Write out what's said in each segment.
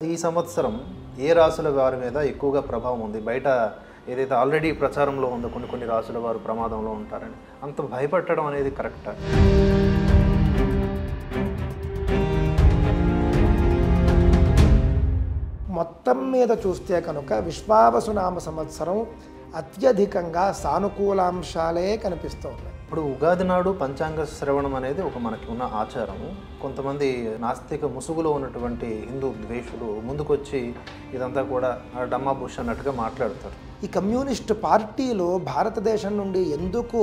ఈ సంవత్సరం ఏ రాశుల వారి మీద ఎక్కువగా ప్రభావం ఉంది? బయట ఏదైతే ఆల్రెడీ ప్రచారంలో ఉందో కొన్ని రాశుల వారు ప్రమాదంలో ఉంటారని, అంత భయపెట్టడం అనేది కరెక్టా? మొత్తం మీద చూస్తే కనుక విశ్వావసునామ సంవత్సరం అత్యధికంగా సానుకూలాంశాలే కనిపిస్తూ ఉన్నాయి. ఇప్పుడు ఉగాది నాడు పంచాంగ శ్రవణం అనేది ఒక మనకి ఉన్న ఆచారము. కొంతమంది నాస్తిక ముసుగులో ఉన్నటువంటి హిందూ ద్వేషులు ముందుకొచ్చి ఇదంతా కూడా డమ్మా బుష్ అన్నట్టుగా మాట్లాడతారు. ఈ కమ్యూనిస్ట్ పార్టీలు భారతదేశం నుండి ఎందుకు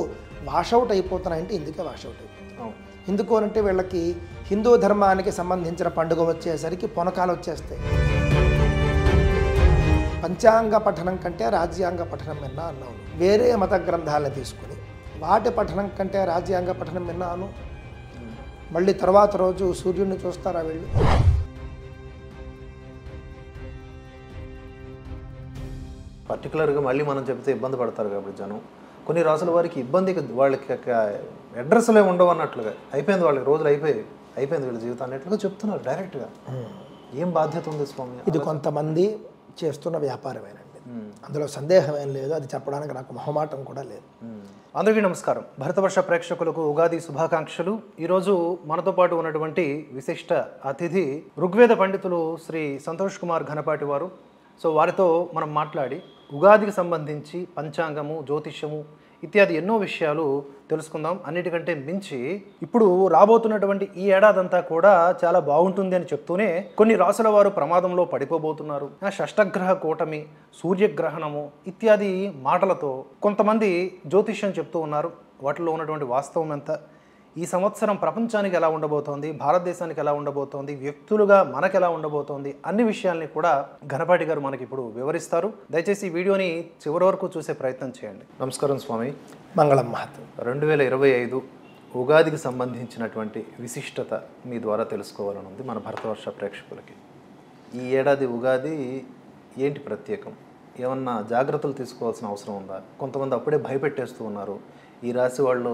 వాషౌట్ అయిపోతున్నాయంటే ఇందుకే వాషౌట్ అయిపోతున్నాయి. ఎందుకు అంటే వీళ్ళకి హిందూ ధర్మానికి సంబంధించిన పండుగ వచ్చేసరికి పొనకాలు వచ్చేస్తాయి. పంచాంగ పఠనం కంటే రాజ్యాంగ పఠనం విన్నా అన్నాను. వేరే మత గ్రంథాలను తీసుకుని వాటి పఠనం కంటే రాజ్యాంగ పఠనం విన్నాను. మళ్ళీ తర్వాత రోజు సూర్యుడిని చూస్తారా వీళ్ళు? పర్టికులర్గా మళ్ళీ మనం చెప్తే ఇబ్బంది పడతారు కాబట్టి జనం. కొన్ని రాసుల వారికి ఇబ్బందికి వాళ్ళకి అడ్రస్లే ఉండవు అన్నట్లుగా అయిపోయింది, వాళ్ళకి రోజులు అయిపోయింది వీళ్ళ జీవితం అన్నట్లుగా చెప్తున్నారు డైరెక్ట్గా. ఏం బాధ్యత ఉంది స్వామి? ఇది కొంతమంది చేస్తున్న వ్యాపారమేనండి, అందులో సందేహం ఏం లేదు. అది చెప్పడానికి నాకు మొహమాటం కూడా లేదు. అందరికీ నమస్కారం. భరతవర్ష ప్రేక్షకులకు ఉగాది శుభాకాంక్షలు. ఈరోజు మనతో పాటు ఉన్నటువంటి విశిష్ట అతిథి ఋగ్వేద పండితులు శ్రీ సంతోష్ కుమార్ ఘనపాటి వారు. సో వారితో మనం మాట్లాడి ఉగాదికి సంబంధించి పంచాంగము, జ్యోతిష్యము ఇత్యాది ఎన్నో విషయాలు తెలుసుకుందాం. అన్నిటికంటే మించి ఇప్పుడు రాబోతున్నటువంటి ఈ ఏడాదంతా కూడా చాలా బాగుంటుంది అని చెప్తూనే కొన్ని రాసుల వారు ప్రమాదంలో పడిపోబోతున్నారు. షష్టగ్రహ కూటమి, సూర్యగ్రహణము ఇత్యాది మాటలతో కొంతమంది జ్యోతిష్యం చెప్తూ ఉన్నారు. వాటిలో ఉన్నటువంటి వాస్తవం ఎంత, ఈ సంవత్సరం ప్రపంచానికి ఎలా ఉండబోతోంది, భారతదేశానికి ఎలా ఉండబోతోంది, వ్యక్తులుగా మనకు ఎలా ఉండబోతోంది, అన్ని విషయాల్ని కూడా ఘనపాటి గారు మనకి ఇప్పుడు వివరిస్తారు. దయచేసి ఈ వీడియోని చివరి వరకు చూసే ప్రయత్నం చేయండి. నమస్కారం స్వామి. మంగళం మహత్వం. 2025 ఉగాదికి సంబంధించినటువంటి విశిష్టత మీ ద్వారా తెలుసుకోవాలని ఉంది మన భరతవర్ష ప్రేక్షకులకి. ఈ ఏడాది ఉగాది ఏంటి ప్రత్యేకం? ఏమన్నా జాగ్రత్తలు తీసుకోవాల్సిన అవసరం ఉందా? కొంతమంది అప్పుడే భయపెట్టేస్తూ ఉన్నారు, ఈ రాశి వాళ్ళు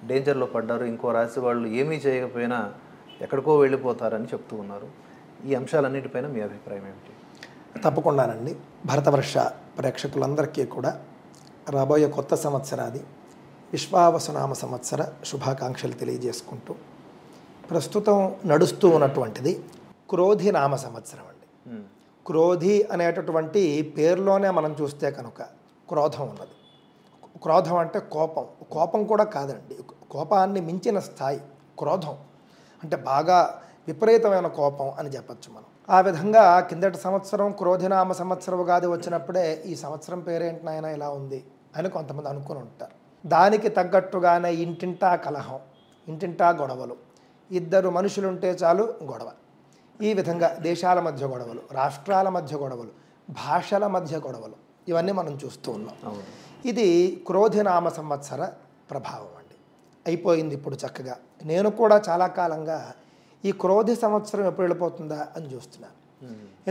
డేంజర్లో పడ్డారు, ఇంకో రాశి వాళ్ళు ఏమీ చేయకపోయినా ఎక్కడికో వెళ్ళిపోతారని చెప్తూ ఉన్నారు. ఈ అంశాలన్నిటిపైన మీ అభిప్రాయం ఏమిటి? తప్పకుండానండి. భరతవర్ష ప్రేక్షకులందరికీ కూడా రాబోయే కొత్త సంవత్సరాది విశ్వావసునామ సంవత్సర శుభాకాంక్షలు తెలియజేసుకుంటూ, ప్రస్తుతం నడుస్తూ ఉన్నటువంటిది క్రోధి నామ సంవత్సరం అండి. క్రోధి అనేటటువంటి పేరులోనే మనం చూస్తే కనుక క్రోధం ఉన్నది. క్రోధం అంటే కోపం కూడా కాదండి, కోపాన్ని మించిన స్థాయి క్రోధం అంటే బాగా విపరీతమైన కోపం అని చెప్పచ్చు మనం. ఆ విధంగా కిందటి సంవత్సరం క్రోధినామ సంవత్సరం ఉగాది వచ్చినప్పుడే ఈ సంవత్సరం పేరేంటి నాయన ఇలా ఉంది అని కొంతమంది అనుకుని ఉంటారు. దానికి తగ్గట్టుగానే ఇంటింటా కలహం, ఇంటింటా గొడవలు, ఇద్దరు మనుషులుంటే చాలు గొడవ. ఈ విధంగా దేశాల మధ్య గొడవలు, రాష్ట్రాల మధ్య గొడవలు, భాషల మధ్య గొడవలు, ఇవన్నీ మనం చూస్తూ ఉన్నాం. ఇది క్రోధినామ సంవత్సర ప్రభావం అండి. అయిపోయింది ఇప్పుడు చక్కగా. నేను కూడా చాలా కాలంగా ఈ క్రోధి సంవత్సరం ఎప్పుడు వెళ్ళిపోతుందా అని చూస్తున్నాను.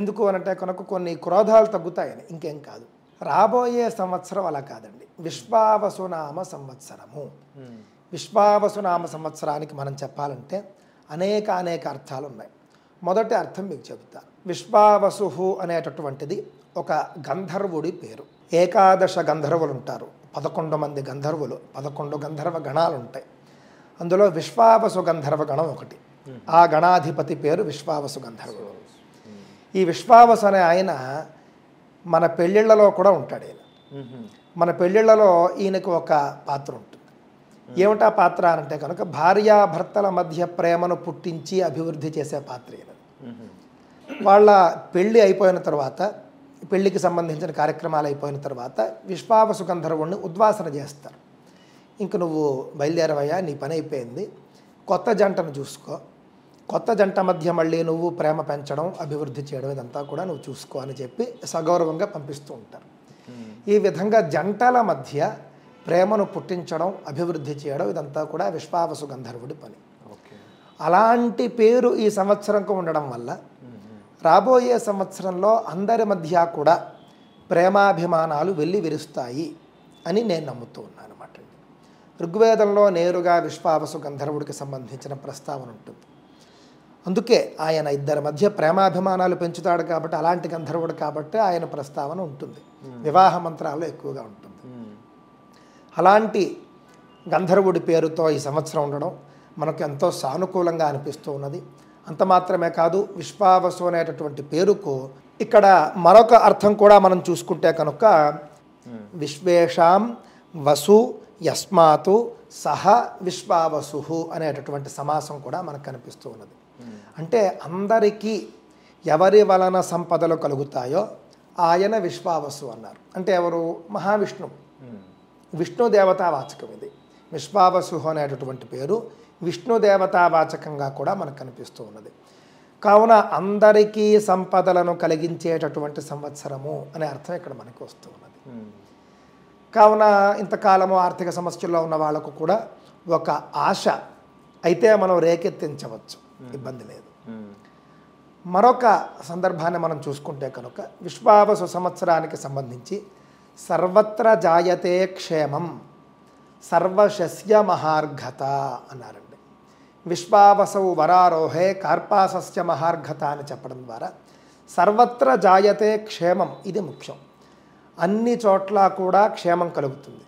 ఎందుకు అనంటే కనుక కొన్ని క్రోధాలు తగ్గుతాయని, ఇంకేం కాదు. రాబోయే సంవత్సరం అలా కాదండి, విశ్వావసునామ సంవత్సరము. విశ్వావసునామ సంవత్సరానికి మనం చెప్పాలంటే అనేక అర్థాలు ఉన్నాయి. మొదటి అర్థం మీకు చెబుతాను. విశ్వావసు అనేటటువంటిది ఒక గంధర్వుడి పేరు. 11 గంధర్వులు ఉంటారు, 11 మంది గంధర్వులు, 11 గంధర్వ గణాలు ఉంటాయి. అందులో విశ్వావసు గంధర్వ గణం ఒకటి. ఆ గణాధిపతి పేరు విశ్వావసు గంధర్వుడు. ఈ విశ్వావసు అనే ఆయన మన పెళ్ళిళ్ళలో కూడా ఉంటాడు. మన పెళ్ళిళ్ళలో ఈయనకు ఒక పాత్ర ఉంటుంది. ఏమిటా పాత్ర అంటే కనుక భార్యాభర్తల మధ్య ప్రేమను పుట్టించి అభివృద్ధి చేసే పాత్ర ఈయన. వాళ్ళ పెళ్ళి అయిపోయిన తర్వాత, పెళ్లికి సంబంధించిన కార్యక్రమాలు అయిపోయిన తర్వాత విశ్వావసు గంధర్వుడిని ఉద్వాసన చేస్తారు. ఇంక నువ్వు బయలుదేరవయ్యా, నీ పని అయిపోయింది, కొత్త జంటను చూసుకో, కొత్త జంట మధ్య మళ్ళీ నువ్వు ప్రేమ పెంచడం, అభివృద్ధి చేయడం ఇదంతా కూడా నువ్వు చూసుకో అని చెప్పి సగౌరవంగా పంపిస్తూ ఉంటారు. ఈ విధంగా జంటల మధ్య ప్రేమను పుట్టించడం, అభివృద్ధి చేయడం ఇదంతా కూడా విశ్వావసు గంధర్వుడి పని. అలాంటి పేరు ఈ సంవత్సరంకు ఉండడం వల్ల రాబోయే సంవత్సరంలో అందరి మధ్య కూడా ప్రేమాభిమానాలు వెళ్ళి విరుస్తాయి అని నేను నమ్ముతూ ఉన్నాను అన్నమాట. ఋగ్వేదంలో నేరుగా విశ్వావసు గంధర్వుడికి సంబంధించిన ప్రస్తావన ఉంటుంది. అందుకే ఆయన ఇద్దరి మధ్య ప్రేమాభిమానాలు పెంచుతాడు కాబట్టి, అలాంటి గంధర్వుడు కాబట్టి ఆయన ప్రస్తావన ఉంటుంది, వివాహ మంత్రాల్లో ఎక్కువగా ఉంటుంది. అలాంటి గంధర్వుడి పేరుతో ఈ సంవత్సరం ఉండడం మనకు ఎంతో సానుకూలంగా అనిపిస్తూ ఉన్నది. అంత మాత్రమే కాదు, విశ్వావసు అనేటటువంటి పేరుకు ఇక్కడ మరొక అర్థం కూడా మనం చూసుకుంటే కనుక విశ్వేషాం వసు యస్మాతు సహ విశ్వావసు అనేటటువంటి సమాసం కూడా మనకు కనిపిస్తూ ఉన్నది. అంటే అందరికీ ఎవరి వలన సంపదలు కలుగుతాయో ఆయన విశ్వావసు అన్నారు. అంటే ఎవరు? మహావిష్ణువు, విష్ణు దేవతావాచకం ఇది. విశ్వావసు అనేటటువంటి పేరు విష్ణు దేవతావాచకంగా కూడా మనకు కనిపిస్తూ ఉన్నది. కావున అందరికీ సంపదలను కలిగించేటటువంటి సంవత్సరము అనే అర్థం ఇక్కడ మనకు వస్తూ ఉన్నది. కావున ఇంతకాలము ఆర్థిక సమస్యల్లో ఉన్న వాళ్ళకు కూడా ఒక ఆశ అయితే మనం రేకెత్తించవచ్చు, ఇబ్బంది లేదు. మరొక సందర్భాన్ని మనం చూసుకుంటే కనుక విశ్వావసు సంవత్సరానికి సంబంధించి సర్వత్ర జాయతే క్షేమం సర్వశస్య మహార్ఘత అన్నారండి. విశ్వావసవు వరారోహే కార్పాసస్య మహార్ఘత అని చెప్పడం ద్వారా సర్వత్ర జాయతే క్షేమం, ఇది ముఖ్యం. అన్ని చోట్ల కూడా క్షేమం కలుగుతుంది,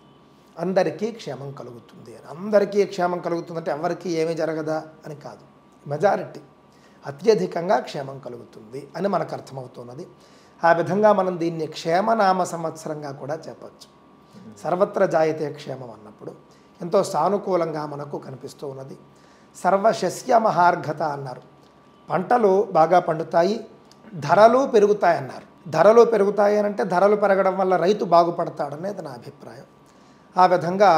అందరికీ క్షేమం కలుగుతుంది అని. అందరికీ క్షేమం కలుగుతుందంటే ఎవరికి ఏమీ జరగదా అని కాదు, మెజారిటీ అత్యధికంగా క్షేమం కలుగుతుంది అని మనకు అర్థమవుతున్నది. ఆ విధంగా మనం దీన్ని క్షేమనామ సంవత్సరంగా కూడా చెప్పచ్చు. సర్వత్ర జాయతే క్షేమం అన్నప్పుడు ఎంతో సానుకూలంగా మనకు కనిపిస్తూ ఉన్నది. సర్వశస్య మహార్ఘత అన్నారు, పంటలు బాగా పండుతాయి, ధరలు పెరుగుతాయి అన్నారు. ధరలు పెరుగుతాయి అని అంటే ధరలు పెరగడం వల్ల రైతు బాగుపడతాడనేది నా అభిప్రాయం. ఆ విధంగా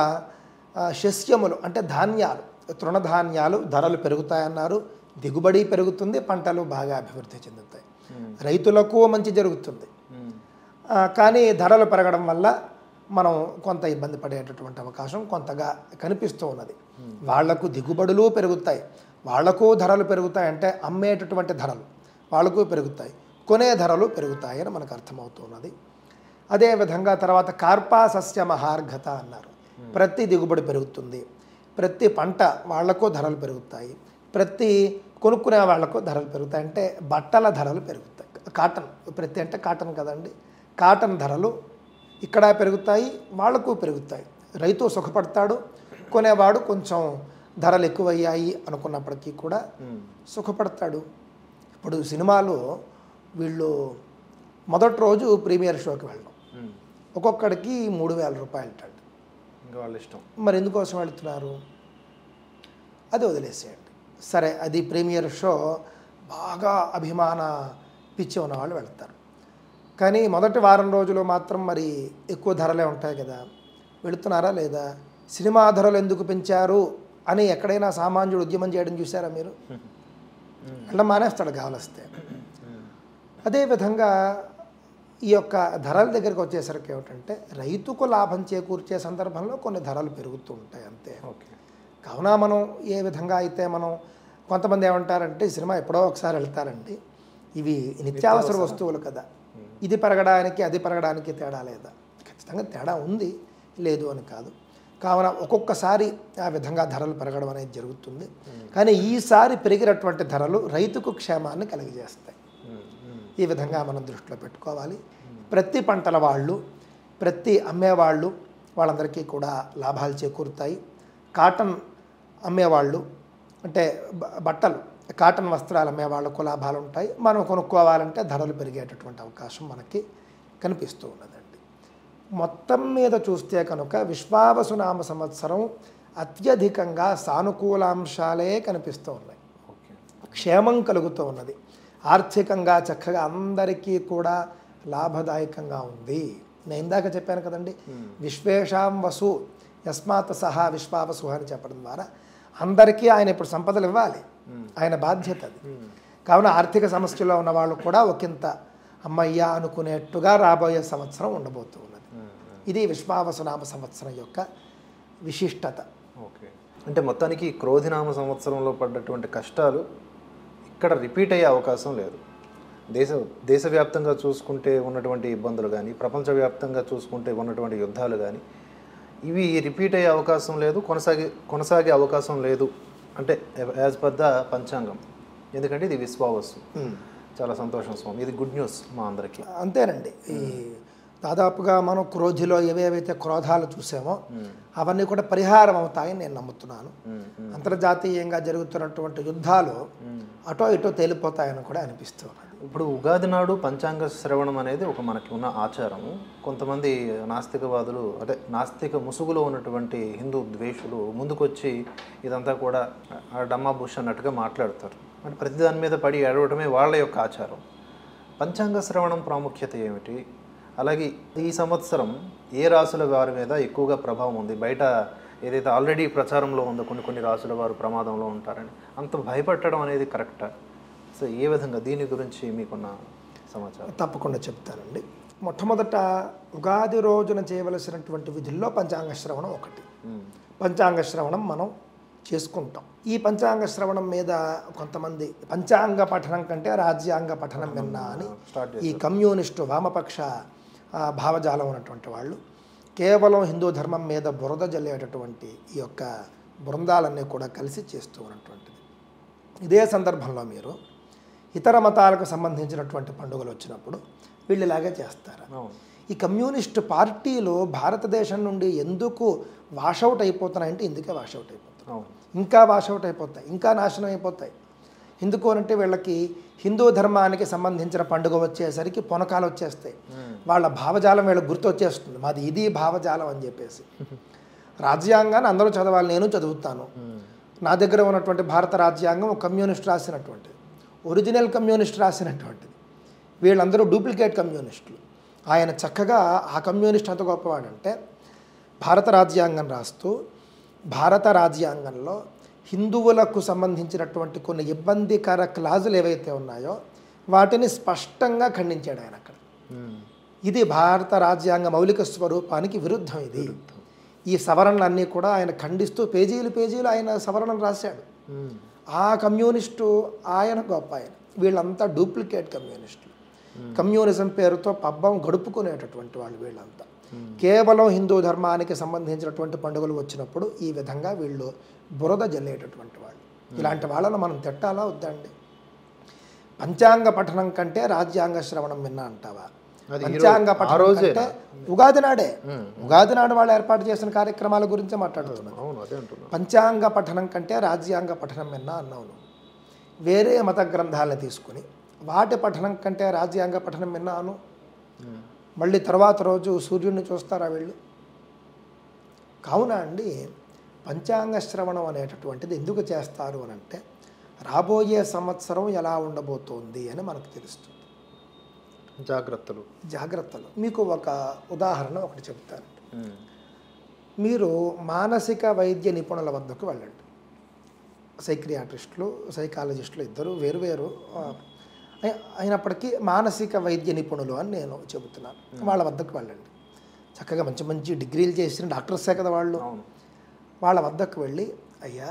శస్యములు అంటే ధాన్యాలు, తృణధాన్యాలు ధరలు పెరుగుతాయన్నారు, దిగుబడి పెరుగుతుంది, పంటలు బాగా అభివృద్ధి చెందుతాయి, రైతులకు మంచి జరుగుతుంది. కానీ ధరలు పెరగడం వల్ల మనం కొంత ఇబ్బంది పడేటటువంటి అవకాశం కొంతగా కనిపిస్తూ ఉన్నది. వాళ్లకు దిగుబడులు పెరుగుతాయి, వాళ్లకు ధరలు పెరుగుతాయి, అంటే అమ్మేటటువంటి ధరలు వాళ్లకు పెరుగుతాయి, కొనే ధరలు పెరుగుతాయి అని మనకు అర్థమవుతున్నది. అదేవిధంగా తర్వాత కార్పాసస్య మహార్ఘత అన్నారు, ప్రతి దిగుబడి పెరుగుతుంది, ప్రతి పంట వాళ్లకు ధరలు పెరుగుతాయి, ప్రతి కొనుక్కునే వాళ్లకు ధరలు పెరుగుతాయి. అంటే బట్టల ధరలు పెరుగుతాయి, కాటన్, ప్రతి అంటే కాటన్ కదండి, కాటన్ ధరలు ఇక్కడ పెరుగుతాయి, వాళ్లకు పెరుగుతాయి, రైతు సుఖపడతాడు, కొనేవాడు కొంచెం ధరలు ఎక్కువయ్యాయి అనుకున్నప్పటికీ కూడా సుఖపడతాడు. ఇప్పుడు సినిమాలు వీళ్ళు మొదటి రోజు ప్రీమియర్ షోకి వెళ్ళడం ఒక్కొక్కడికి 3,000 రూపాయలు అంటాడు. ఇంకా వాళ్ళ ఇష్టం, మరి ఎందుకోసం వెళుతున్నారు? అది వదిలేసేయండి. సరే, అది ప్రీమియర్ షో, బాగా అభిమాన పిచ్చి ఉన్న వాళ్ళు వెళ్తారు. కానీ మొదటి వారం రోజులు మాత్రం మరి ఎక్కువ ధరలే ఉంటాయి కదా, వెళుతున్నారా లేదా? సినిమా ధరలు ఎందుకు పెంచారు అని ఎక్కడైనా సామాన్యుడు ఉద్యమం చేయడం చూసారా మీరు? వెళ్ళడం మానేస్తాడు కావలిస్తే. అదేవిధంగా ఈ యొక్క ధరల దగ్గరికి వచ్చేసరికి ఏమిటంటే రైతుకు లాభం చేకూర్చే సందర్భంలో కొన్ని ధరలు పెరుగుతూ ఉంటాయి అంతే. కావున మనం ఏ విధంగా అయితే మనం కొంతమంది ఏమంటారంటే సినిమా ఎప్పుడో ఒకసారి వెళ్తారండి, ఇవి నిత్యావసర వస్తువులు కదా, ఇది పెరగడానికి అది పెరగడానికి తేడా లేదా? ఖచ్చితంగా తేడా ఉంది, లేదు అని కాదు. కావున ఒక్కొక్కసారి ఆ విధంగా ధరలు పెరగడం అనేది జరుగుతుంది. కానీ ఈసారి పెరిగినటువంటి ధరలు రైతుకు క్షేమాన్ని కలిగజేస్తాయి. ఈ విధంగా మనం దృష్టిలో పెట్టుకోవాలి. ప్రతి పంటల వాళ్ళు, ప్రతి అమ్మేవాళ్ళు వాళ్ళందరికీ కూడా లాభాలు చేకూరుతాయి. కాటన్ అమ్మేవాళ్ళు అంటే బట్టలు, కాటన్ వస్త్రాలు అమ్మే వాళ్ళకు లాభాలు ఉంటాయి. మనం కొనుక్కోవాలంటే ధరలు పెరిగేటటువంటి అవకాశం మనకి కనిపిస్తూ ఉన్నదండి. మొత్తం మీద చూస్తే కనుక విశ్వావసునామ సంవత్సరం అత్యధికంగా సానుకూలాంశాలే కనిపిస్తూ ఉన్నాయి. క్షేమం కలుగుతూ ఉన్నది, ఆర్థికంగా చక్కగా అందరికీ కూడా లాభదాయకంగా ఉంది. నేను ఇందాక చెప్పాను కదండి, విశ్వేషాం వసు యస్మాత్ సహా విశ్వావసు అని చెప్పడం ద్వారా అందరికీ ఆయన ఇప్పుడు సంపదలు ఇవ్వాలి, ఆయన బాధ్యత అది. కావున ఆర్థిక సమస్యలో ఉన్న వాళ్ళు కూడా ఒకంత అమ్మయ్య అనుకునేట్టుగా రాబోయే సంవత్సరం ఉండబోతూ ఉన్నది. ఇది విశ్వావసునామ సంవత్సరం యొక్క విశిష్టత. ఓకే, అంటే మొత్తానికి క్రోధినామ సంవత్సరంలో పడ్డటువంటి కష్టాలు ఇక్కడ రిపీట్ అయ్యే అవకాశం లేదు. దేశవ్యాప్తంగా చూసుకుంటే ఉన్నటువంటి ఇబ్బందులు కానీ, ప్రపంచవ్యాప్తంగా చూసుకుంటే ఉన్నటువంటి యుద్ధాలు కానీ, ఇవి రిపీట్ అయ్యే అవకాశం లేదు, కొనసాగే అవకాశం లేదు. అంటే యాజ్ పర్ ద పంచాంగం ఎందుకంటే ఇది విశ్వావస్సు. చాలా సంతోషం స్వామి, ఇది గుడ్ న్యూస్ మా అందరికీ. అంతేనండి. ఈ దాదాపుగా మనం క్రోధిలో ఏవేవైతే క్రోధాలు చూసామో అవన్నీ కూడా పరిహారం అవుతాయని నేను నమ్ముతున్నాను. అంతర్జాతీయంగా జరుగుతున్నటువంటి యుద్ధాలు అటో ఇటో తేలిపోతాయని కూడా అనిపిస్తుంది. ఇప్పుడు ఉగాది నాడు పంచాంగ శ్రవణం అనేది ఒక మనకి ఉన్న ఆచారము. కొంతమంది నాస్తికవాదులు, అదే నాస్తిక ముసుగులో ఉన్నటువంటి హిందూ ద్వేషులు ముందుకొచ్చి ఇదంతా కూడా డమ్మా బుష్ అన్నట్టుగా మాట్లాడతారు. అంటే ప్రతి దాని మీద పడి ఏడవటమే వాళ్ళ యొక్క ఆచారం. పంచాంగ శ్రవణం ప్రాముఖ్యత ఏమిటి? అలాగే ఈ సంవత్సరం ఏ రాసుల వారి మీద ఎక్కువగా ప్రభావం ఉంది? బయట ఏదైతే ఆల్రెడీ ప్రచారంలో ఉందో కొన్ని రాసుల వారు ప్రమాదంలో ఉంటారని, అంత భయపెట్టడం అనేది కరెక్టా? సో ఏ విధంగా దీని గురించి మీకున్న సమాచారం? తప్పకుండా చెప్తానండి. మొట్టమొదట ఉగాది రోజున చేయవలసినటువంటి విధుల్లో పంచాంగ శ్రవణం ఒకటి. పంచాంగ శ్రవణం మనం చేసుకుంటాం. ఈ పంచాంగ శ్రవణం మీద కొంతమంది పంచాంగ పఠనం కంటే రాజ్యాంగ పఠనం విన్నా అని ఈ కమ్యూనిస్టు వామపక్ష భావజాలం ఉన్నటువంటి వాళ్ళు కేవలం హిందూ ధర్మం మీద బురద జల్లేటటువంటి ఈ యొక్క బృందాలన్నీ కూడా కలిసి చేస్తూ ఉన్నటువంటిది. ఇదే సందర్భంలో మీరు ఇతర మతాలకు సంబంధించినటువంటి పండుగలు వచ్చినప్పుడు వీళ్ళు ఇలాగే చేస్తారు. ఈ కమ్యూనిస్టు పార్టీలు భారతదేశం నుండి ఎందుకు వాషౌట్ అయిపోతున్నాయంటే ఇందుకే వాషౌట్ అయిపోతాయి, ఇంకా వాషౌట్ అయిపోతాయి, ఇంకా నాశనం అయిపోతాయి. ఎందుకు అంటే వీళ్ళకి హిందూ ధర్మానికి సంబంధించిన పండుగ వచ్చేసరికి పొనకాలు వచ్చేస్తాయి. వాళ్ళ భావజాలం వీళ్ళకి గుర్తు వచ్చేస్తుంది, మాది ఇది భావజాలం అని చెప్పేసి. రాజ్యాంగాన్ని అందరూ చదవాలి, నేను చదువుతాను. నా దగ్గర ఉన్నటువంటి భారత రాజ్యాంగం కమ్యూనిస్ట్ రాసినటువంటిది, ఒరిజినల్ కమ్యూనిస్ట్ రాసినటువంటిది. వీళ్ళందరూ డూప్లికేట్ కమ్యూనిస్టులు. ఆయన చక్కగా ఆ కమ్యూనిస్ట్ అంత గొప్పవాడంటే భారత రాజ్యాంగం రాస్తూ భారత రాజ్యాంగంలో హిందువులకు సంబంధించినటువంటి కొన్ని ఇబ్బందికర క్లాజులు ఏవైతే ఉన్నాయో వాటిని స్పష్టంగా ఖండించాడు ఆయన అక్కడ. ఇది భారత రాజ్యాంగ మౌలిక స్వరూపానికి విరుద్ధం. ఇది ఈ సవరణలన్నీ కూడా ఆయన ఖండిస్తూ పేజీలు పేజీలు ఆయన సవరణలు రాశాడు. ఆ కమ్యూనిస్టు ఆయన గొప్ప ఆయన. వీళ్ళంతా డూప్లికేట్ కమ్యూనిస్టులు. కమ్యూనిజం పేరుతో పబ్బం గడుపుకునేటటువంటి వాళ్ళు వీళ్ళంతా. కేవలం హిందూ ధర్మానికి సంబంధించినటువంటి పండుగలు వచ్చినప్పుడు ఈ విధంగా వీళ్ళు బురద జల్లేటటువంటి వాళ్ళు. ఇలాంటి వాళ్ళను మనం తిట్టాలా వద్దండి? పంచాంగ పఠనం కంటే రాజ్యాంగ శ్రవణం విన్నా అంటావా? పంచాంగ పఠనం కంటే ఉగాది నాడే, ఉగాది నాడు వాళ్ళు ఏర్పాటు చేసిన కార్యక్రమాల గురించి మాట్లాడుతున్నాను. పంచాంగ పఠనం కంటే రాజ్యాంగ పఠనం విన్నా అన్నావు. వేరే మత గ్రంథాలను తీసుకుని వాటి పఠనం కంటే రాజ్యాంగ పఠనం విన్నాను. మళ్ళీ తర్వాత రోజు సూర్యుడిని చూస్తారా వీళ్ళు? కావున అండి, పంచాంగ శ్రవణం అనేటటువంటిది ఎందుకు చేస్తారు అని అంటే రాబోయే సంవత్సరం ఎలా ఉండబోతోంది అని మనకు తెలుస్తుంది. జాగ్రత్తలు మీకు ఒక ఉదాహరణ ఒకటి చెప్తాను. మీరు మానసిక వైద్య నిపుణుల వద్దకు వెళ్ళండి. సైక్రియాట్రిస్టులు, సైకాలజిస్టులు ఇద్దరు వేరువేరు అయినప్పటికీ మానసిక వైద్య నిపుణులు అని నేను చెబుతున్నాను. వాళ్ళ వద్దకు వెళ్ళండి. చక్కగా మంచి మంచి డిగ్రీలు చేసిన డాక్టర్సే కదా వాళ్ళు. వాళ్ళ వద్దకు వెళ్ళి, అయ్యా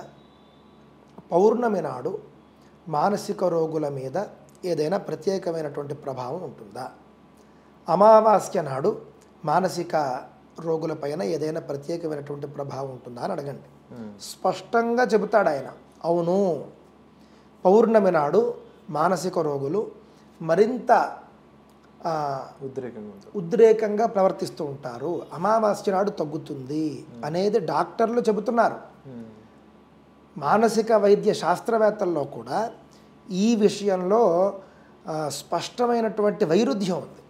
పౌర్ణమి నాడు మానసిక రోగుల మీద ఏదైనా ప్రత్యేకమైనటువంటి ప్రభావం ఉంటుందా? అమావాస్య నాడు మానసిక రోగులపైన ఏదైనా ప్రత్యేకమైనటువంటి ప్రభావం ఉంటుందా అని అడగండి. స్పష్టంగా చెబుతాడు ఆయన, అవును, పౌర్ణమి నాడు మానసిక రోగులు మరింత ఉద్రేకంగా ప్రవర్తిస్తూ ఉంటారు, అమావాస్య నాడు తగ్గుతుంది అనేది డాక్టర్లు చెబుతున్నారు. మానసిక వైద్య శాస్త్రవేత్తల్లో కూడా ఈ విషయంలో స్పష్టమైనటువంటి వైరుధ్యం ఉంది.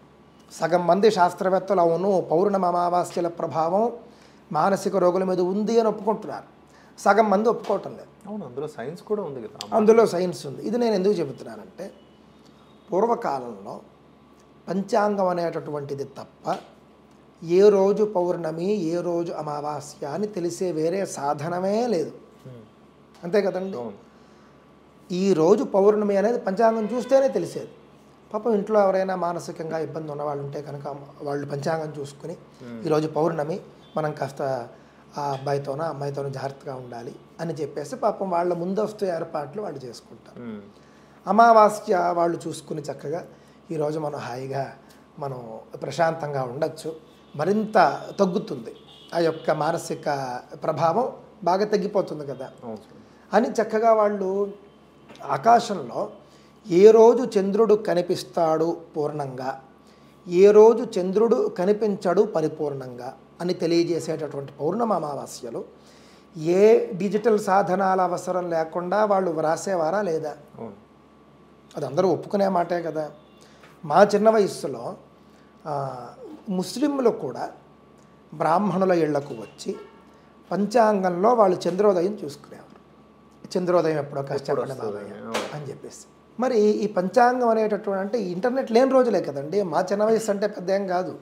సగం మంది శాస్త్రవేత్తలు అవును పౌర్ణమి అమావాస్యల ప్రభావం మానసిక రోగుల మీద ఉంది అని ఒప్పుకుంటున్నారు, సగం మంది ఒప్పుకోవటం లేదు. అవును, అందులో సైన్స్ కూడా ఉంది కదా. అందులో సైన్స్ ఉంది. ఇది నేను ఎందుకు చెబుతున్నానంటే పూర్వకాలంలో పంచాంగం అనేటటువంటిది తప్ప ఏ రోజు పౌర్ణమి ఏ రోజు అమావాస్య అని తెలిసే వేరే సాధనమే లేదు. అంతే కదండి. ఈ రోజు పౌర్ణమి అనేది పంచాంగం చూస్తేనే తెలిసేది. పాపం ఇంట్లో ఎవరైనా మానసికంగా ఇబ్బంది ఉన్న వాళ్ళు ఉంటే కనుక వాళ్ళు పంచాంగం చూసుకుని ఈరోజు పౌర్ణమి, మనం కాస్త ఆ అబ్బాయితోనో అమ్మాయితోనో జాగ్రత్తగా ఉండాలి అని చెప్పేసి పాపం వాళ్ళ ముందస్తు ఏర్పాట్లు వాళ్ళు చేసుకుంటారు. అమావాస్య వాళ్ళు చూసుకుని చక్కగా ఈరోజు మనం హాయిగా మనం ప్రశాంతంగా ఉండొచ్చు, మరింత తగ్గుతుంది, ఆ యొక్క మానసిక ప్రభావం బాగా తగ్గిపోతుంది కదా అని చక్కగా వాళ్ళు ఆకాశంలో ఏ రోజు చంద్రుడు కనిపిస్తాడు పూర్ణంగా, ఏ రోజు చంద్రుడు కనిపించడు పరిపూర్ణంగా అని తెలియజేసేటటువంటి పౌర్ణమి అమావాస్యలు ఏ డిజిటల్ సాధనాల అవసరం లేకుండా వాళ్ళు వ్రాసేవారా లేదా? అది అందరూ ఒప్పుకునే మాటే కదా. మా చిన్న వయస్సులో ముస్లింలు కూడా బ్రాహ్మణుల ఇళ్లకు వచ్చి పంచాంగంలో వాళ్ళు చంద్రోదయం చూసుకునేవారు. చంద్రోదయం ఎప్పుడో కష్టపడిన బాబాయ్ అని చెప్పేసి. మరి ఈ పంచాంగం అనేటటువంటి అంటే ఇంటర్నెట్ లేని రోజులే కదండి. మా చిన్న వయసు అంటే పెద్ద ఏం కాదు.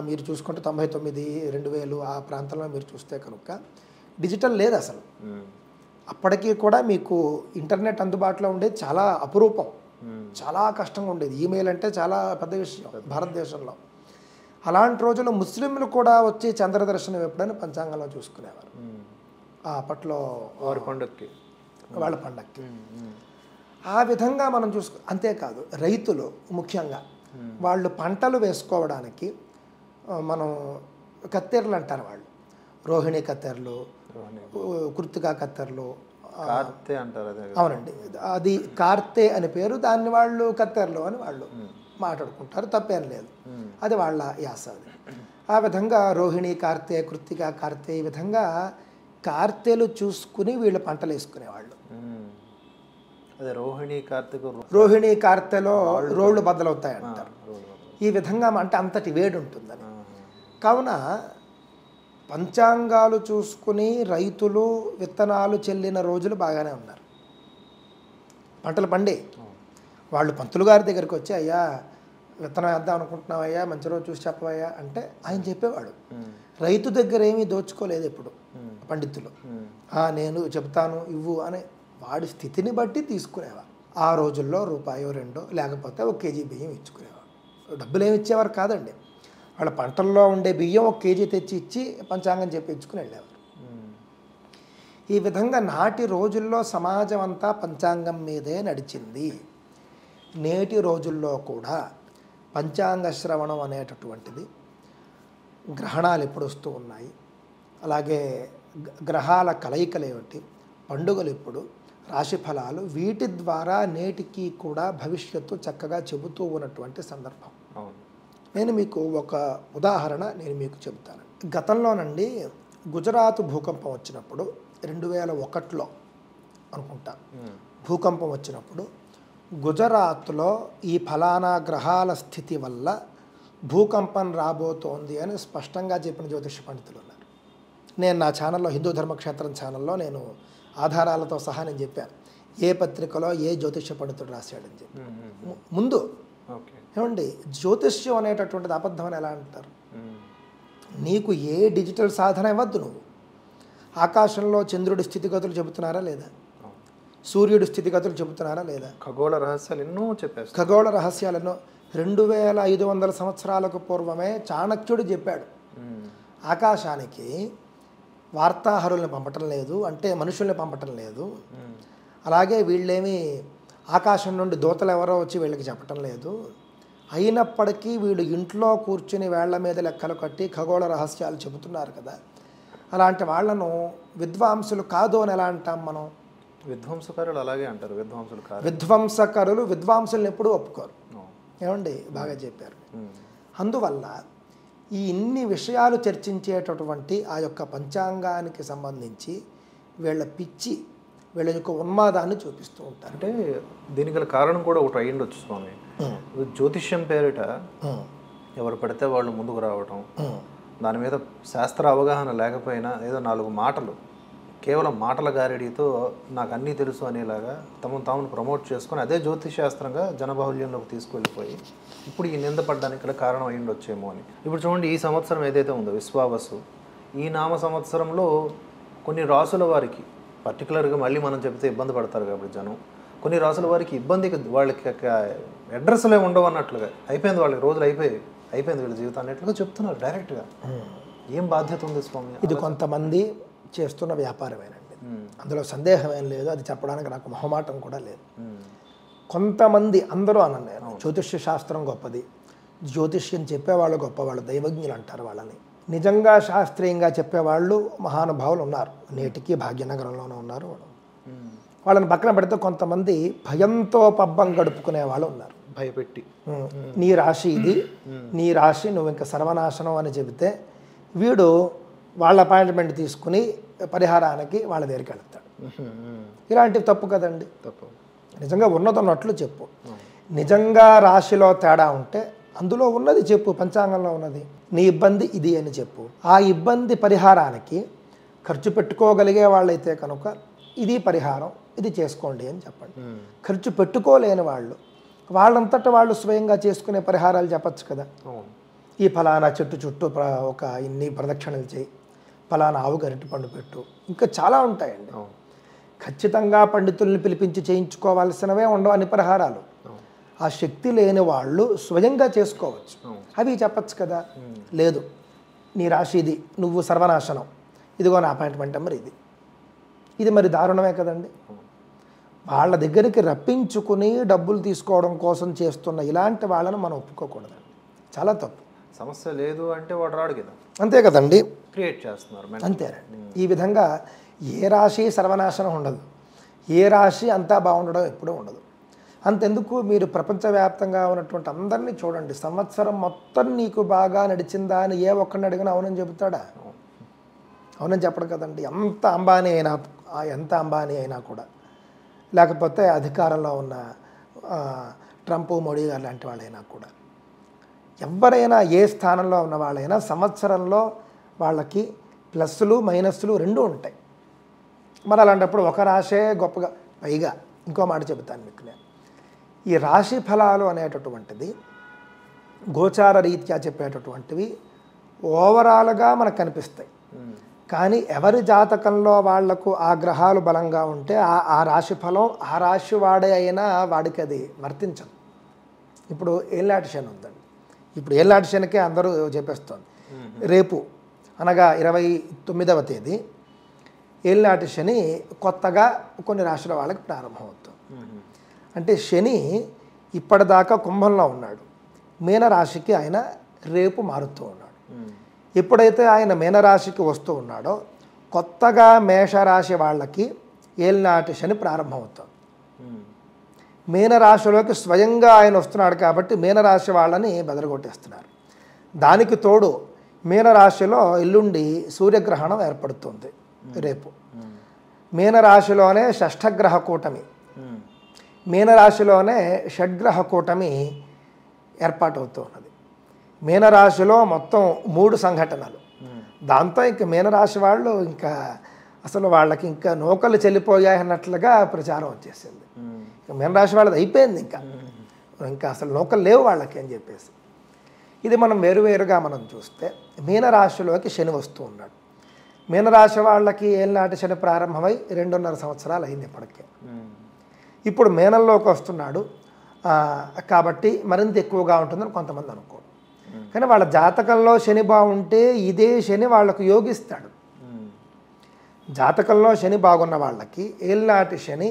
మీరు చూసుకుంటే 99, 2000 ఆ ప్రాంతంలో మీరు చూస్తే కనుక డిజిటల్ లేదు అసలు. అప్పటికీ కూడా మీకు ఇంటర్నెట్ అందుబాటులో ఉండేది చాలా అపురూపం, చాలా కష్టంగా ఉండేది. ఈమెయిల్ అంటే చాలా పెద్ద విషయం భారతదేశంలో. అలాంటి రోజుల్లో ముస్లింలు కూడా వచ్చి చంద్రదర్శనం ఎప్పుడైనా పంచాంగంలో చూసుకునేవారు. అప్పట్లో వాళ్ళ పండక్కి ఆ విధంగా మనం అంతేకాదు రైతులు ముఖ్యంగా వాళ్ళు పంటలు వేసుకోవడానికి మనం కత్తెరలు అంటారు వాళ్ళు, రోహిణి కత్తెరలు, కృత్తికా కత్తెరలు అంటారు. అవునండి, అది కార్తె అని పేరు, దాన్ని వాళ్ళు కత్తెరలు అని వాళ్ళు మాట్లాడుకుంటారు, తప్పేం లేదు, అది వాళ్ళ యాస. అది ఆ విధంగా రోహిణి కార్తె, కృత్తికా కార్తె, ఈ విధంగా కార్తెలు చూసుకుని వీళ్ళు పంటలు వేసుకునేవాళ్ళు. రోహిణి కార్తెలో రోడ్లు బద్దలవుతాయి అంటారు. ఈ విధంగా అంటే అంతటి వేడి ఉంటుందని. కావున పంచాంగాలు చూసుకుని రైతులు విత్తనాలు చెల్లిన రోజులు బాగానే ఉన్నారు. పంటలు పండే వాళ్ళు పంతులు గారి దగ్గరికి వచ్చి, అయ్యా విత్తనం వేద్దాం అనుకుంటున్నావయ్యా, మంచి రోజు చూసి చెప్పవయ్యా అంటే ఆయన చెప్పేవాడు. రైతు దగ్గర ఏమీ దోచుకోలేదు ఎప్పుడు పండితులు. నేను చెప్తాను ఇవ్వు అని వాడి స్థితిని బట్టి తీసుకునేవారు. ఆ రోజుల్లో రూపాయో రెండో లేకపోతే 1 కేజీ బియ్యం ఇచ్చుకునేవారు. డబ్బులు ఏమి ఇచ్చేవారు కాదండి. వాళ్ళ పంటల్లో ఉండే బియ్యం 1 కేజీ తెచ్చి ఇచ్చి పంచాంగం చెప్పి ఇచ్చుకుని వెళ్ళేవారు. ఈ విధంగా నాటి రోజుల్లో సమాజం అంతా పంచాంగం మీదే నడిచింది. నేటి రోజుల్లో కూడా పంచాంగ శ్రవణం అనేటటువంటిది, గ్రహణాలు ఎప్పుడు వస్తూ ఉన్నాయి, అలాగే గ్రహాల కలయికలు ఏమిటి, పండుగలు ఎప్పుడు, రాశి ఫలాలు, వీటి ద్వారా నేటికి కూడా భవిష్యత్తు చక్కగా చెబుతూ ఉన్నటువంటి సందర్భం. నేను మీకు ఒక ఉదాహరణ చెబుతాను. గతంలోనండి గుజరాత్ భూకంపం వచ్చినప్పుడు 2001లో అనుకుంటా భూకంపం వచ్చినప్పుడు గుజరాత్లో ఈ ఫలానా గ్రహాల స్థితి వల్ల భూకంపం రాబోతోంది అని స్పష్టంగా చెప్పిన జ్యోతిష పండితులు ఉన్నారు. నేను నా ఛానల్లో, హిందూ ధర్మక్షేత్రం ఛానల్లో నేను ఆధారాలతో సహా నేను చెప్పాను ఏ పత్రికలో ఏ జ్యోతిష పండితుడు రాశాడని చెప్పి. ముందు ఏమండి, జ్యోతిష్యం అనేటటువంటిది అబద్ధం అని ఎలా అంటారు? నీకు ఏ డిజిటల్ సాధన ఇవ్వద్దు. నువ్వు ఆకాశంలో చంద్రుడి స్థితిగతులు చెబుతున్నారా లేదా, సూర్యుడి స్థితిగతులు చెబుతున్నారా లేదా, ఖగోళ రహస్యాలు ఎన్నో చెప్పారు. ఖగోళ రహస్యాలను 2500 సంవత్సరాలకు పూర్వమే చాణక్యుడు చెప్పాడు. ఆకాశానికి వార్తాహరుల్ని పంపటం లేదు, అంటే మనుషుల్ని పంపటం లేదు. అలాగే వీళ్ళేమి ఆకాశం నుండి దూతలు ఎవరో వచ్చి వీళ్ళకి చెప్పటం లేదు. అయినప్పటికీ వీళ్ళు ఇంట్లో కూర్చుని వేళ్ల మీద లెక్కలు కట్టి ఖగోళ రహస్యాలు చెబుతున్నారు కదా. అలాంటి వాళ్లను విద్వాంసులు కాదు అని ఎలా అంటాం మనం? విధ్వంసకరులు అలాగే అంటారు. విధ్వంసకరులు విద్వాంసులను ఎప్పుడూ ఒప్పుకోరు. ఏమండి, బాగా చెప్పారు. అందువల్ల ఈ ఇన్ని విషయాలు చర్చించేటటువంటి ఆ యొక్క పంచాంగానికి సంబంధించి వీళ్ళ పిచ్చి, వీళ్ళ యొక్క ఉన్మాదాన్ని చూపిస్తూ ఉంటారు. అంటే దీనికి గల కారణం కూడా ఒకటి అయ్యిండొచ్చు స్వామి. జ్యోతిష్యం పేరిట ఎవరు పడితే వాళ్ళు ముందుకు రావటం, దాని మీద శాస్త్ర అవగాహన లేకపోయినా ఏదో 4 మాటలు, కేవలం మాటల గారిడితో నాకు అన్నీ తెలుసు అనేలాగా తామును ప్రమోట్ చేసుకొని అదే జ్యోతిష్ శాస్త్రంగా జనబాహుల్యంలోకి తీసుకువెళ్ళిపోయి ఇప్పుడు ఈ నింద పడ్డానికి కారణం అయ్యిండొచ్చేమో అని. ఇప్పుడు చూడండి, ఈ సంవత్సరం ఏదైతే ఉందో విశ్వావసు, ఈ నామ సంవత్సరంలో కొన్ని రాసుల వారికి పర్టికులర్గా మళ్ళీ మనం చెప్తే ఇబ్బంది పడతారు కాబట్టి జనం, కొన్ని రాసుల వారికి ఇబ్బందికి, వాళ్ళకి అడ్రస్లే ఉండవు అన్నట్లుగా అయిపోయింది, వాళ్ళకి రోజులు అయిపోయింది వీళ్ళ జీవితం అన్నట్లుగా చెప్తున్నారు డైరెక్ట్గా. ఏం బాధ్యత ఉంది స్వామి? ఇది కొంతమంది చేస్తున్న వ్యాపారమేనండి, అందులో సందేహం ఏం లేదు. అది చెప్పడానికి నాకు మొహమాటం కూడా లేదు. కొంతమంది, అందరూ అన్నాను నేను, జ్యోతిష్య శాస్త్రం గొప్పది, జ్యోతిష్యం చెప్పేవాళ్ళు గొప్పవాళ్ళు, దైవజ్ఞులు అంటారు వాళ్ళని. నిజంగా శాస్త్రీయంగా చెప్పేవాళ్ళు మహానుభావులు ఉన్నారు, నేటికి భాగ్యనగరంలోనే ఉన్నారు. వాళ్ళని పక్కన పెడితే కొంతమంది భయంతో పబ్బం గడుపుకునే వాళ్ళు ఉన్నారు. భయపెట్టి నీ రాశి ఇది, నీ రాశి నువ్వు ఇంకా సర్వనాశనం అని చెబితే వీడు వాళ్ళ అపాయింట్మెంట్ తీసుకుని పరిహారానికి వాళ్ళ దగ్గరికి వెళ్తాడు. ఇలాంటివి తప్పు కదండి. తప్పు. నిజంగా ఉన్నదన్నట్లు చెప్పు. నిజంగా రాశిలో తేడా ఉంటే అందులో ఉన్నది చెప్పు, పంచాంగంలో ఉన్నది నీ ఇబ్బంది ఇది అని చెప్పు. ఆ ఇబ్బంది పరిహారానికి ఖర్చు పెట్టుకోగలిగే వాళ్ళైతే కనుక ఇది పరిహారం, ఇది చేసుకోండి అని చెప్పండి. ఖర్చు పెట్టుకోలేని వాళ్ళు వాళ్ళంతటా వాళ్ళు స్వయంగా చేసుకునే పరిహారాలు చెప్పచ్చు కదా. ఈ ఫలానా చెట్టు చుట్టూ ఒక ఇన్ని ప్రదక్షిణలు చేయి, ఫలానా ఆవుకు అరటిపండు పెట్టు, ఇంకా చాలా ఉంటాయండి. ఖచ్చితంగా పండితుల్ని పిలిపించి చేయించుకోవాల్సినవే ఉండవు అన్ని పరిహారాలు. ఆ శక్తి లేని వాళ్ళు స్వయంగా చేసుకోవచ్చు, అవి చెప్పచ్చు కదా. లేదు నీ రాశి ఇది, నువ్వు సర్వనాశనం, ఇదిగో నా అపాయింట్మెంట్ నెంబర్ ఇది మరి దారుణమే కదండి. వాళ్ళ దగ్గరికి రప్పించుకుని డబ్బులు తీసుకోవడం కోసం చేస్తున్న ఇలాంటి వాళ్ళను మనం ఒప్పుకోకూడదండి, చాలా తప్పు. సమస్య లేదు అంటే వాడు రాడు కదా. అంతే కదండి, క్రియేట్ చేస్తున్నారు అంతేనండి. ఈ విధంగా ఏ రాశి సర్వనాశనం ఉండదు, ఏ రాశి అంతా బాగుండడం ఎప్పుడూ ఉండదు. అంతెందుకు మీరు ప్రపంచవ్యాప్తంగా ఉన్నటువంటి అందరినీ చూడండి, సంవత్సరం మొత్తం నీకు బాగా నడిచిందా అని ఏ ఒక్కరిని అడిగినా అవునని చెబుతాడా? అవునని చెప్పడు కదండి. ఎంత అంబానీ అయినా కూడా, లేకపోతే అధికారంలో ఉన్న ట్రంప్ మోడీ గారు లాంటి వాళ్ళైనా కూడా, ఎవరైనా ఏ స్థానంలో ఉన్న వాళ్ళైనా సంవత్సరంలో వాళ్ళకి ప్లస్సులు మైనస్లు రెండూ ఉంటాయి. మరి అలాంటప్పుడు ఒక రాశే గొప్పగా, పైగా ఇంకో మాట చెబుతాను మీకు నేను, ఈ రాశి ఫలాలు అనేటటువంటిది గోచార రీత్యా చెప్పేటటువంటివి ఓవరాల్గా మనకు కనిపిస్తాయి. కానీ ఎవరి జాతకంలో వాళ్లకు ఆ గ్రహాలు బలంగా ఉంటే ఆ రాశి ఫలం ఆ రాశి వాడే అయినా వాడికి అది వర్తించదు. ఇప్పుడు ఏళ్ళనాటి శని ఉందండి, ఇప్పుడు ఏళ్ళనాటి శనికే అందరూ చెప్పేస్తోంది. రేపు అనగా 29వ తేదీ ఏళ్ళనాటి శని కొత్తగా కొన్ని రాశుల వాళ్ళకి ప్రారంభమవుతుంది. అంటే శని ఇప్పటిదాకా కుంభంలో ఉన్నాడు, మీనరాశికి ఆయన రేపు మారుతూ ఉన్నాడు. ఎప్పుడైతే ఆయన మీనరాశికి వస్తూ ఉన్నాడో కొత్తగా మేషరాశి వాళ్ళకి ఏళ్ళనాటి శని ప్రారంభమవుతుంది. మీనరాశిలోకి స్వయంగా ఆయన వస్తున్నాడు కాబట్టి మీనరాశి వాళ్ళని బెదరగొట్టేస్తున్నారు. దానికి తోడు మీనరాశిలో ఎల్లుండి సూర్యగ్రహణం ఏర్పడుతుంది. రేపు మీనరాశిలోనే షష్ఠగ్రహ కూటమి, మీనరాశిలోనే షడ్గ్రహ కూటమి ఏర్పాటవుతూ ఉన్నది. మీనరాశిలో మొత్తం 3 సంఘటనలు. దాంతో ఇంక మీనరాశి వాళ్ళు ఇంకా అసలు వాళ్ళకి ఇంకా నూకలు చెల్లిపోయాయన్నట్లుగా ప్రచారం వచ్చేసింది. మీనరాశి వాళ్ళది అయిపోయింది, ఇంకా అసలు నూకలు లేవు వాళ్ళకి అని చెప్పేసి. ఇది మనం వేరువేరుగా మనం చూస్తే మీనరాశిలోకి శని వస్తూ ఉన్నాడు. మీనరాశి వాళ్ళకి ఏళ్ళనాటి శని ప్రారంభమై 2.5 సంవత్సరాలు అయింది ఇప్పటికే. ఇప్పుడు మీనంలోకి వస్తున్నాడు కాబట్టి మరింత ఎక్కువగా ఉంటుందని కొంతమంది అనుకోరు. కానీ వాళ్ళ జాతకంలో శని బాగుంటే ఇదే శని వాళ్ళకు యోగిస్తాడు. జాతకంలో శని బాగున్న వాళ్ళకి ఏళ్ళనాటి శని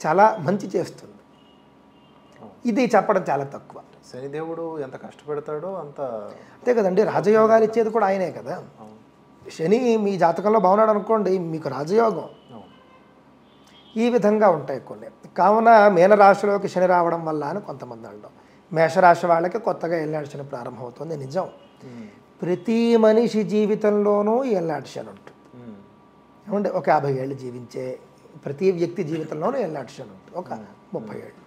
చాలా మంచి చేస్తుంది. ఇది చెప్పడం చాలా తక్కువ. శనిదేవుడు ఎంత కష్టపెడతాడో అంతే కదండి. రాజయోగాలు ఇచ్చేది కూడా ఆయనే కదా. శని మీ జాతకంలో బాగున్నాడు అనుకోండి, మీకు రాజయోగం. ఈ విధంగా ఉంటాయి కొన్ని. కావున మీనరాశిలోకి శని రావడం వల్ల అని కొంతమంది అనడం. మేషరాశి వాళ్ళకి కొత్తగా ఏళ్ళనాటి శని ప్రారంభమవుతుంది, నిజం. ప్రతి మనిషి జీవితంలోనూ ఏళ్ళనాటి శని ఉంటుంది. ఏమంటే ఒక 50 ఏళ్ళు జీవించే ప్రతి వ్యక్తి జీవితంలోనూ ఏళ్ళనాటి శని ఉంటుంది, ఒక 30 ఏళ్ళు.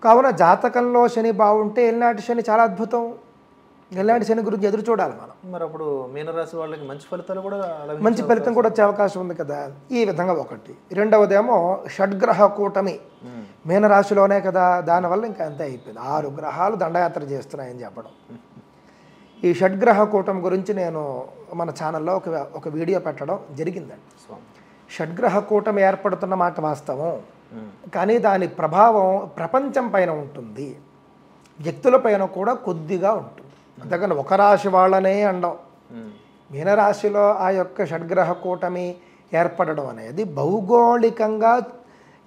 కావున జాతకంలో శని బాగుంటే ఏళ్ళనాటి శని చాలా అద్భుతం. ఏళ్ళనాటి శని గురించి ఎదురు చూడాలి మనం. మరి అప్పుడు మీనరాశి వాళ్ళకి మంచి ఫలితాలు కూడా మంచి ఫలితం కూడా వచ్చే అవకాశం ఉంది కదా. ఈ విధంగా ఒకటి. రెండవదేమో షడ్గ్రహ కూటమి మీనరాశిలోనే కదా, దానివల్ల ఇంకా అంతే అయిపోయింది. 6 గ్రహాలు దండయాత్ర చేస్తున్నాయని చెప్పడం. ఈ షడ్గ్రహ కూటమి గురించి నేను మన ఛానల్లో ఒక వీడియో పెట్టడం జరిగిందండి. షడ్గ్రహ కూటమి ఏర్పడుతున్న మాట వాస్తవం, కానీ దాని ప్రభావం ప్రపంచం పైన ఉంటుంది, వ్యక్తుల పైన కూడా కొద్దిగా ఉంటుంది. అంతేకాని ఒక రాశి వాళ్ళనే అండం. మీనరాశిలో ఆ యొక్క షడ్గ్రహ కూటమి ఏర్పడడం అనేది భౌగోళికంగా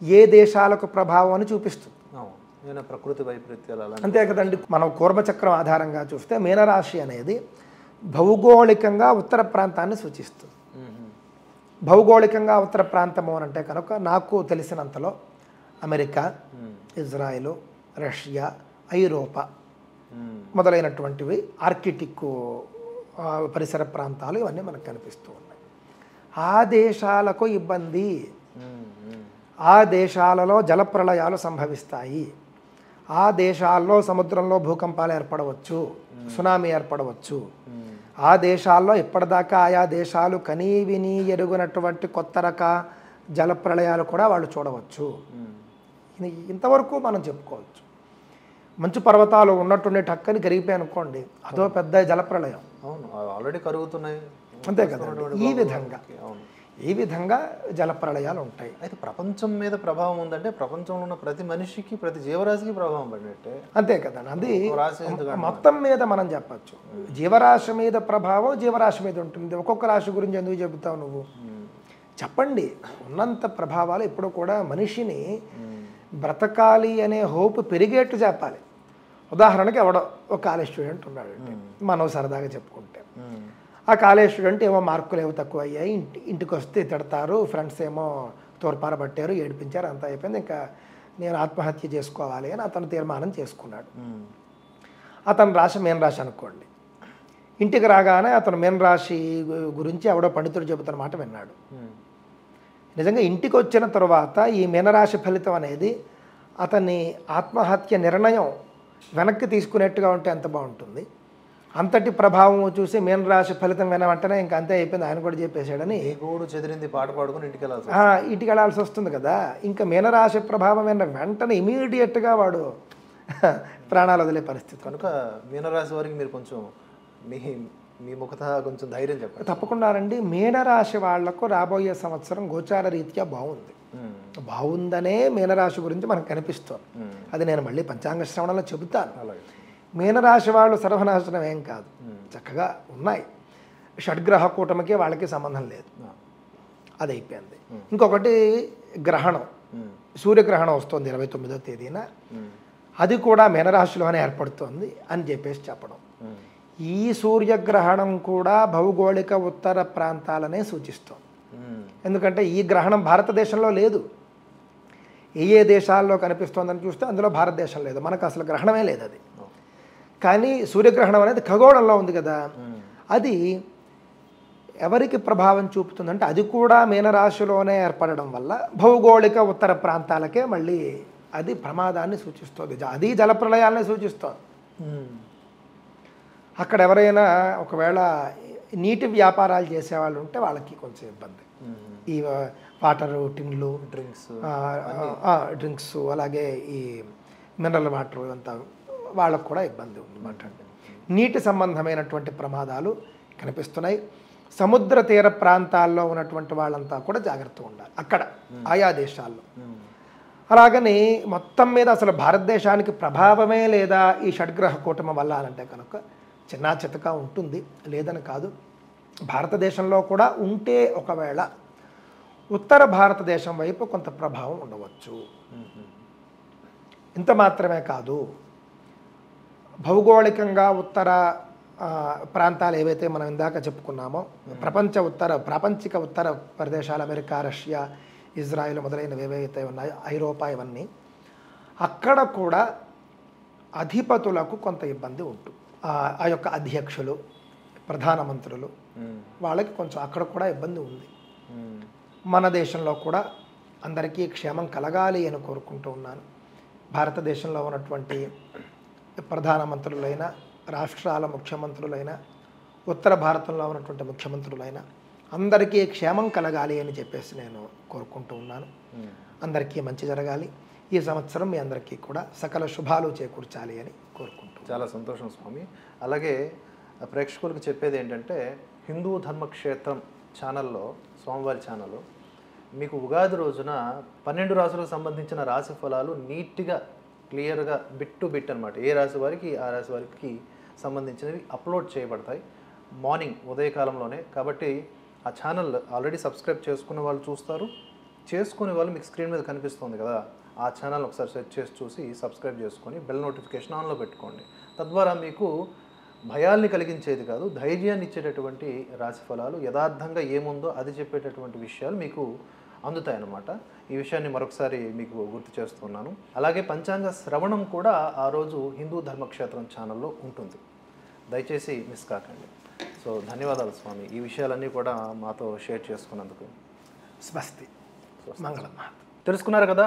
ఏ దేశాలకు ప్రభావం అని చూపిస్తుంది. ప్రకృతి వైపరీత్యాలు అంతే కదండి. మనం కూర్మచక్రం ఆధారంగా చూస్తే మీనరాశి అనేది భౌగోళికంగా ఉత్తర ప్రాంతాన్ని సూచిస్తుంది. భౌగోళికంగా ఉత్తర ప్రాంతము అని అంటే కనుక నాకు తెలిసినంతలో అమెరికా, ఇజ్రాయెల్, రష్యా, ఐరోపా మొదలైనటువంటివి ఆర్కిటిక్ పరిసర ప్రాంతాలు ఇవన్నీ మనకు కనిపిస్తూ ఉన్నాయి. ఆ దేశాలకు ఇబ్బంది, ఆ దేశాలలో జలప్రళయాలు సంభవిస్తాయి, ఆ దేశాల్లో సముద్రంలో భూకంపాలు ఏర్పడవచ్చు, సునామీ ఏర్పడవచ్చు, ఆ దేశాల్లో ఇప్పటిదాకా ఆయా దేశాలు కనీ విని ఎరుగునటువంటి కొత్త రక జలప్రళయాలు కూడా వాళ్ళు చూడవచ్చు. ఇంతవరకు మనం చెప్పుకోవచ్చు. మంచు పర్వతాలు ఉన్నట్టుండే టక్కని కరిగిపోయి అనుకోండి, అదో పెద్ద జలప్రళయం. అవును, ఆల్రెడీ కరుగుతున్నాయి అంతే కదండి. ఈ విధంగా జలప్రళయాలు ఉంటాయి. అయితే ప్రపంచం మీద ప్రభావం ఉందంటే ప్రపంచంలో ఉన్న ప్రతి మనిషికి, ప్రతి జీవరాశికి ప్రభావం పడినట్టే. అంతే కదండి. అది మొత్తం మీద మనం చెప్పచ్చు. జీవరాశి మీద ప్రభావం జీవరాశి మీద ఉంటుంది. ఒక్కొక్క రాశి గురించి ఎందుకు చెబుతావు నువ్వు? చెప్పండి. ఉన్నంత ప్రభావాలు ఎప్పుడు కూడా మనిషిని బ్రతకాలి అనే హోప్ పెరిగేట్టు చెప్పాలి. ఉదాహరణకి ఎవడో ఒక కాలేజ్ స్టూడెంట్ ఉన్నాడు, మనం సరదాగా చెప్పుకుంటే. ఆ కాలేజ్ స్టూడెంట్ ఏమో మార్కులు ఏమో తక్కువ అయ్యాయి, ఇంటికి వస్తే తిడతారు, ఫ్రెండ్స్ ఏమో తోర్పారబట్టారు, ఏడిపించారు, అంతా అయిపోయింది, ఇంకా నేను ఆత్మహత్య చేసుకోవాలి అని అతను తీర్మానం చేసుకున్నాడు. అతను రాశి మీన రాశి అనుకోండి. ఇంటికి రాగానే అతను మీన రాశి గురించి ఎవడో పండితుడు చెబుతున్న మాట విన్నాడు. నిజంగా ఇంటికి వచ్చిన తర్వాత ఈ మీనరాశి ఫలితం అనేది అతన్ని ఆత్మహత్య నిర్ణయం వెనక్కి తీసుకునేట్టుగా ఉంటే ఎంత బాగుంటుంది. అంతటి ప్రభావం చూసి మీనరాశి ఫలితం వెంటనే ఇంకా అంతే అయిపోయింది, ఆయన కూడా చెప్పేశాడని చెదిరింది పాట పాడుకుని ఇంటికి వెళ్ళాల్సి వస్తుంది కదా. ఇంకా మీనరాశి ప్రభావం వెంటనే ఇమీడియట్గా వాడు ప్రాణాలు వదిలే పరిస్థితి. కనుక మీనరాశి వారికి మీరు కొంచెం మీ ముఖత కొంచెం ధైర్యం చెప్పండి. తప్పకుండా రండి. మీనరాశి వాళ్లకు రాబోయే సంవత్సరం గోచార రీత్యా బాగుందనే మీనరాశి గురించి మనకు కనిపిస్తుంది. అది నేను మళ్ళీ పంచాంగ శ్రవణంలో చెబుతాను. మీనరాశి వాళ్ళు సర్వనాశనం ఏం కాదు, చక్కగా ఉన్నాయి. షడ్గ్రహ కూటమికి వాళ్ళకి సంబంధం లేదు, అది అయిపోయింది. ఇంకొకటి గ్రహణం, సూర్యగ్రహణం వస్తుంది 29వ తేదీన, అది కూడా మీనరాశిలోనే ఏర్పడుతుంది అని చెప్పేసి చెప్పడం. ఈ సూర్యగ్రహణం కూడా భౌగోళిక ఉత్తర ప్రాంతాలనే సూచిస్తుంది. ఎందుకంటే ఈ గ్రహణం భారతదేశంలో లేదు. ఏ దేశాల్లో కనిపిస్తోందని చూస్తే అందులో భారతదేశం లేదు, మనకు అసలు గ్రహణమే లేదు అది. కానీ సూర్యగ్రహణం అనేది ఖగోళంలో ఉంది కదా, అది ఎవరికి ప్రభావం చూపుతుందంటే అది కూడా మీనరాశిలోనే ఏర్పడడం వల్ల భౌగోళిక ఉత్తర ప్రాంతాలకే మళ్ళీ అది ప్రమాదాన్ని సూచిస్తుంది, అది జలప్రళయాలనే సూచిస్తుంది. అక్కడ ఎవరైనా ఒకవేళ నీటి వ్యాపారాలు చేసేవాళ్ళు ఉంటే వాళ్ళకి కొంచెం ఇబ్బంది. ఈ వాటర్ టిన్లు, డ్రింక్స్ అలాగే ఈ మినరల్ వాటర్ ఇవంతా వాళ్ళకు కూడా ఇబ్బంది ఉందన్నమాట. నీటి సంబంధమైనటువంటి ప్రమాదాలు కనిపిస్తున్నాయి. సముద్ర తీర ప్రాంతాల్లో ఉన్నటువంటి వాళ్ళంతా కూడా జాగ్రత్తగా ఉండాలి అక్కడ ఆయా దేశాల్లో. అలాగని మొత్తం మీద అసలు భారతదేశానికి ప్రభావమే లేదా ఈ షడ్గ్రహ కూటమి వల్ల అంటే కనుక చిన్నా చితకా ఉంటుంది, లేదని కాదు. భారతదేశంలో కూడా ఉంటే ఒకవేళ ఉత్తర భారతదేశం వైపు కొంత ప్రభావం ఉండవచ్చు. ఇంత మాత్రమే కాదు, భౌగోళికంగా ఉత్తర ప్రాంతాలు ఏవైతే మనం ఇందాక చెప్పుకున్నామో, ప్రాపంచిక ఉత్తర ప్రదేశాలు అమెరికా, రష్యా, ఇజ్రాయిల్ మొదలైనవి ఏవైతే ఉన్నాయో, ఐరోపా, ఇవన్నీ అక్కడ కూడా అధిపతులకు కొంత ఇబ్బంది ఉంటుంది. ఆ యొక్క అధ్యక్షులు, ప్రధానమంత్రులు, వాళ్ళకి కొంచెం అక్కడ కూడా ఇబ్బంది ఉంది. మన దేశంలో కూడా అందరికీ క్షేమం కలగాలి అని కోరుకుంటూ ఉన్నాను. భారతదేశంలో ఉన్నటువంటి ప్రధానమంత్రులైన, రాష్ట్రాల ముఖ్యమంత్రులైన, ఉత్తర భారతంలో ఉన్నటువంటి ముఖ్యమంత్రులైన అందరికీ క్షేమం కలగాలి అని చెప్పేసి నేను కోరుకుంటూ ఉన్నాను. అందరికీ మంచి జరగాలి. ఈ సంవత్సరం మీ అందరికీ కూడా సకల శుభాలు చేకూర్చాలి అని కోరుకుంటున్నాను. చాలా సంతోషం స్వామి. అలాగే ప్రేక్షకులకు చెప్పేది ఏంటంటే, హిందూ ధర్మక్షేత్రం ఛానల్లో, స్వామివారి ఛానల్లో మీకు ఉగాది రోజున 12 రాశులకు సంబంధించిన రాశి ఫలాలు నీట్గా క్లియర్గా బిట్ టు బిట్ అనమాట, ఏ రాశి వారికి ఆ రాశి వారికి సంబంధించినవి అప్లోడ్ చేయబడతాయి మార్నింగ్ ఉదయకాలంలోనే. కాబట్టి ఆ ఛానల్ ఆల్రెడీ సబ్స్క్రైబ్ చేసుకున్న వాళ్ళు చూస్తారు, చేసుకునే వాళ్ళు మీకు స్క్రీన్ మీద కనిపిస్తుంది కదా, ఆ ఛానల్ ఒకసారి సెర్చ్ చేసి చూసి సబ్స్క్రైబ్ చేసుకొని బెల్ నోటిఫికేషన్ ఆన్లో పెట్టుకోండి. తద్వారా మీకు భయాల్ని కలిగించేది కాదు, ధైర్యాన్ని ఇచ్చేటటువంటి రాశి ఫలాలు, యథార్థంగా ఏముందో అది చెప్పేటటువంటి విషయాలు మీకు అందుతాయన్నమాట. ఈ విషయాన్ని మరొకసారి మీకు గుర్తు చేస్తున్నాను. అలాగే పంచాంగ శ్రవణం కూడా ఆ రోజు హిందూ ధర్మక్షేత్రం ఛానల్లో ఉంటుంది, దయచేసి మిస్ కాకండి. సో ధన్యవాదాలు స్వామి, ఈ విషయాలన్నీ కూడా మాతో షేర్ చేసుకున్నందుకు. స్వస్తి, మంగళం. తెలుసుకున్నారు కదా,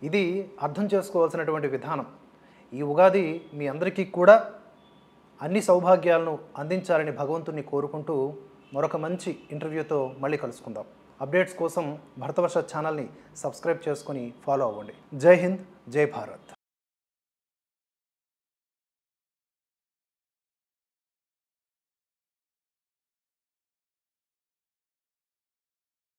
ఇది అర్థం చేసుకోవాల్సినటువంటి విధానం. ఈ ఉగాది మీ అందరికీ కూడా అన్ని సౌభాగ్యాలను అందించాలని భగవంతుని కోరుకుంటూ మరొక మంచి ఇంటర్వ్యూతో మళ్ళీ కలుసుకుందాం. అప్డేట్స్ కోసం భరతవర్ష ఛానల్ని సబ్స్క్రైబ్ చేసుకొని ఫాలో అవ్వండి. జై హింద్, జై భారత్.